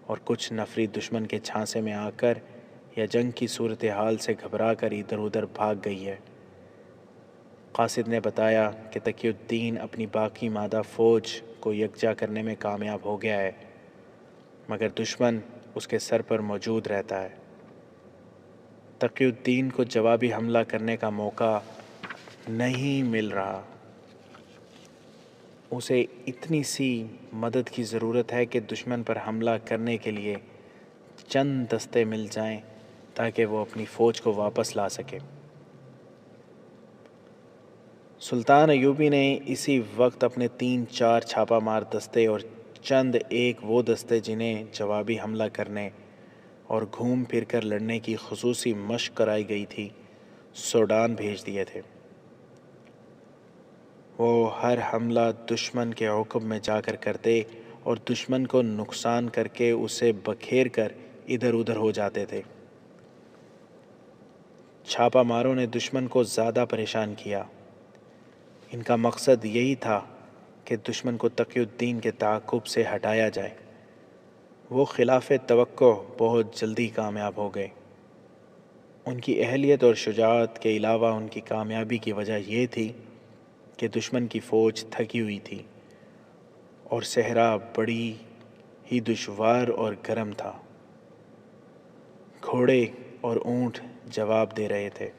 اور کچھ نفری دشمن کے چھانسے میں آ کر یا جنگ کی صورتحال سے گھبرا کر ادھر ادھر بھاگ گئی ہے۔ قاصد نے بتایا کہ تقی الدین اپنی باقی مادہ فوج کو یکجا کرنے میں کامیاب ہو گیا ہے، مگر دشمن اس کے سر پر موجود رہتا ہے۔ تقی الدین کو جوابی حملہ کرنے کا موقع نہیں مل رہا۔ اسے اتنی سی مدد کی ضرورت ہے کہ دشمن پر حملہ کرنے کے لیے چند دستے مل جائیں تاکہ وہ اپنی فوج کو واپس لا سکے۔ سلطان ایوبی نے اسی وقت اپنے 3-4 چھاپا مار دستے اور چند ایک وہ دستے جنہیں جوابی حملہ کرنے اور گھوم پھر کر لڑنے کی خصوصی مشق کرائی گئی تھی سوڈان بھیج دیے تھے۔ وہ ہر حملہ دشمن کے حکم میں جا کر کرتے اور دشمن کو نقصان کر کے اسے بکھیر کر ادھر ادھر ہو جاتے تھے۔ چھاپا ماروں نے دشمن کو زیادہ پریشان کیا۔ ان کا مقصد یہی تھا کہ دشمن کو تقی الدین کے تعاقب سے ہٹایا جائے۔ وہ خلاف توقع بہت جلدی کامیاب ہو گئے۔ ان کی اہلیت اور شجاعت کے علاوہ ان کی کامیابی کی وجہ یہ تھی کہ دشمن کی فوج تھکی ہوئی تھی اور صحرا بڑی ہی دشوار اور گرم تھا۔ گھوڑے اور اونٹ جواب دے رہے تھے۔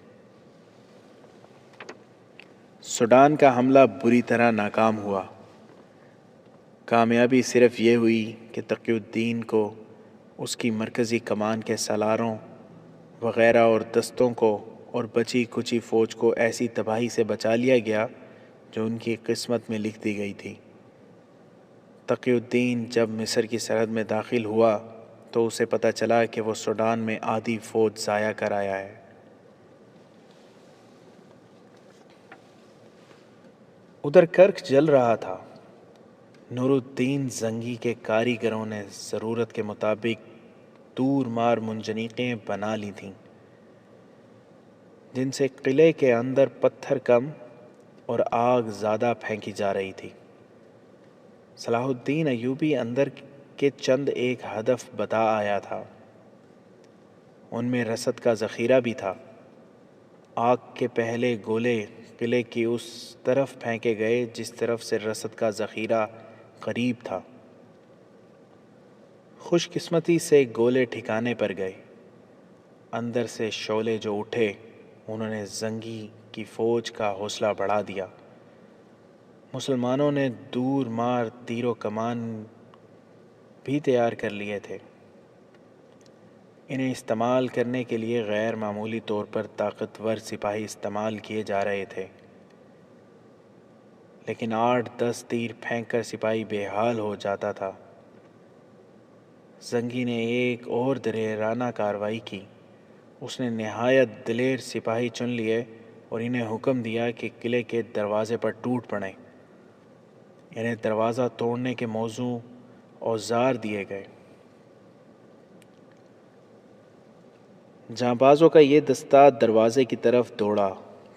سوڈان کا حملہ بری طرح ناکام ہوا۔ کامیابی صرف یہ ہوئی کہ تقی الدین کو اس کی مرکزی کمان کے سالاروں وغیرہ اور دستوں کو اور بچی کچی فوج کو ایسی تباہی سے بچا لیا گیا جو ان کی قسمت میں لکھ دی گئی تھی۔ تقی الدین جب مصر کی سرحد میں داخل ہوا تو اسے پتہ چلا کہ وہ سوڈان میں آدھی فوج ضائع کر آیا ہے۔ ادھر کرک جل رہا تھا۔ نور الدین زنگی کے کاریگروں نے ضرورت کے مطابق دور مار منجنیقیں بنا لی تھیں جن سے قلعے کے اندر پتھر کم اور آگ زیادہ پھینکی جا رہی تھی۔ صلاح الدین ایوبی اندر کے چند ایک ہدف بتا آیا تھا۔ ان میں رسد کا ذخیرہ بھی تھا۔ آگ کے پہلے گولے قلعے کی اس طرف پھینکے گئے جس طرف سے رسد کا ذخیرہ قریب تھا۔ خوش قسمتی سے گولے ٹھکانے پر گئے۔ اندر سے شعلے جو اٹھے انہوں نے زنگی کی فوج کا حوصلہ بڑھا دیا۔ مسلمانوں نے دور مار تیر و کمان بھی تیار کر لیے تھے۔ انہیں استعمال کرنے کے لیے غیر معمولی طور پر طاقتور سپاہی استعمال کیے جا رہے تھے، لیکن 8-10 تیر پھینک کر سپاہی بے حال ہو جاتا تھا۔ زنگی نے ایک اور دلیرانہ کارروائی کی۔ اس نے نہایت دلیر سپاہی چن لیے اور انہیں حکم دیا کہ قلعے کے دروازے پر ٹوٹ پڑیں۔ انہیں دروازہ توڑنے کے موزوں اوزار دیے گئے۔ جانبازوں کا یہ دستہ دروازے کی طرف دوڑا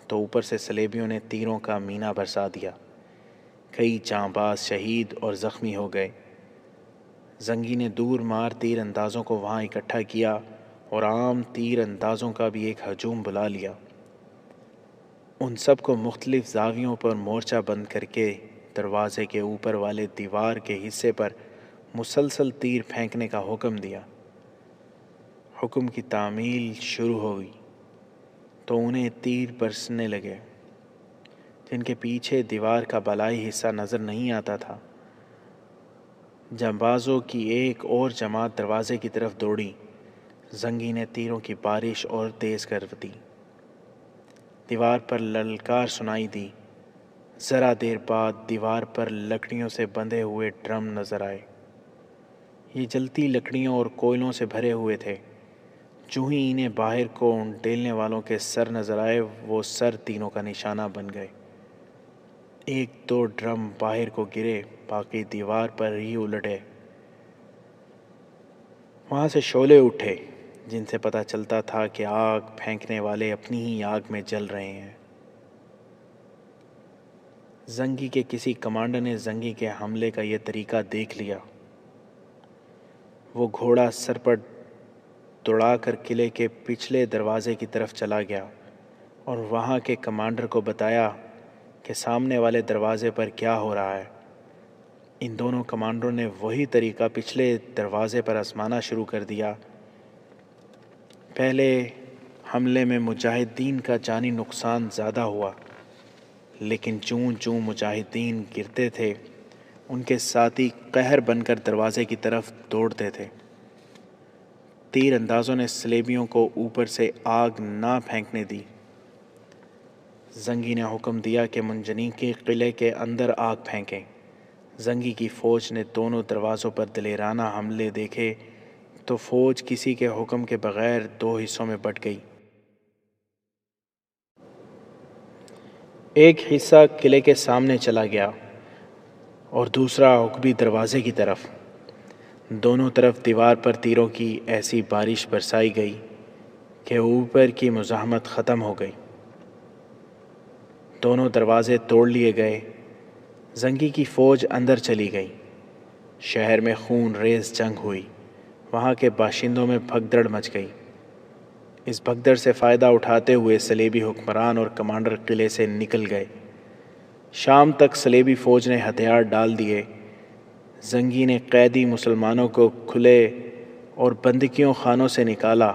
تو اوپر سے صلیبیوں نے تیروں کا مینہ برسا دیا۔ کئی جانباز شہید اور زخمی ہو گئے۔ زنگی نے دور مار تیر اندازوں کو وہاں اکٹھا کیا اور عام تیر اندازوں کا بھی ایک ہجوم بلا لیا۔ ان سب کو مختلف زاویوں پر مورچہ بند کر کے دروازے کے اوپر والے دیوار کے حصے پر مسلسل تیر پھینکنے کا حکم دیا۔ حکم کی تعمیل شروع ہوئی تو انہیں تیر برسنے لگے جن کے پیچھے دیوار کا بالائی حصہ نظر نہیں آتا تھا۔ جانبازوں کی ایک اور جماعت دروازے کی طرف دوڑی۔ زنگی نے تیروں کی بارش اور تیز کر دی۔ دیوار پر للکار سنائی دی۔ ذرا دیر بعد دیوار پر لکڑیوں سے بندھے ہوئے ڈرم نظر آئے۔ یہ جلتی لکڑیوں اور کوئلوں سے بھرے ہوئے تھے۔ جو ہی انہیں باہر کو انڈیلنے والوں کے سر نظر آئے، وہ سر تینوں کا نشانہ بن گئے۔ ایک دو ڈرم باہر کو گرے، باقی دیوار پر ہی الٹے۔ وہاں سے شعلے اٹھے جن سے پتہ چلتا تھا کہ آگ پھینکنے والے اپنی ہی آگ میں جل رہے ہیں۔ زنگی کے کسی کمانڈر نے زنگی کے حملے کا یہ طریقہ دیکھ لیا۔ وہ گھوڑا سر پر دوڑا کر قلعے کے پچھلے دروازے کی طرف چلا گیا اور وہاں کے کمانڈر کو بتایا کہ سامنے والے دروازے پر کیا ہو رہا ہے۔ ان دونوں کمانڈروں نے وہی طریقہ پچھلے دروازے پر آزمانا شروع کر دیا۔ پہلے حملے میں مجاہدین کا جانی نقصان زیادہ ہوا، لیکن چوں چوں مجاہدین گرتے تھے، ان کے ساتھی قہر بن کر دروازے کی طرف دوڑتے تھے۔ تیر اندازوں نے صلیبیوں کو اوپر سے آگ نہ پھینکنے دی۔ زنگی نے حکم دیا کہ منجنیقی قلعے کے اندر آگ پھینکیں۔ زنگی کی فوج نے دونوں دروازوں پر دلیرانہ حملے دیکھے تو فوج کسی کے حکم کے بغیر دو حصوں میں بٹ گئی۔ ایک حصہ قلعے کے سامنے چلا گیا اور دوسرا عقبی دروازے کی طرف۔ دونوں طرف دیوار پر تیروں کی ایسی بارش برسائی گئی کہ اوپر کی مزاحمت ختم ہو گئی۔ دونوں دروازے توڑ لیے گئے۔ زنگی کی فوج اندر چلی گئی۔ شہر میں خون ریز جنگ ہوئی۔ وہاں کے باشندوں میں بھگدڑ مچ گئی۔ اس بھگدڑ سے فائدہ اٹھاتے ہوئے صلیبی حکمران اور کمانڈر قلعے سے نکل گئے۔ شام تک صلیبی فوج نے ہتھیار ڈال دیے۔ زنگی نے قیدی مسلمانوں کو کھلے اور بندکیوں خانوں سے نکالا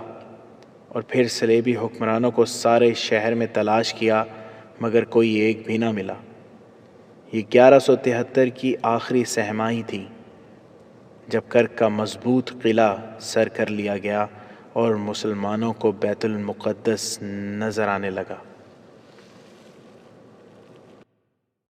اور پھر صلیبی حکمرانوں کو سارے شہر میں تلاش کیا، مگر کوئی ایک بھی نہ ملا۔ یہ 1173 کی آخری سہمائی تھی جب کرک کا مضبوط قلعہ سر کر لیا گیا اور مسلمانوں کو بیت المقدس نظر آنے لگا۔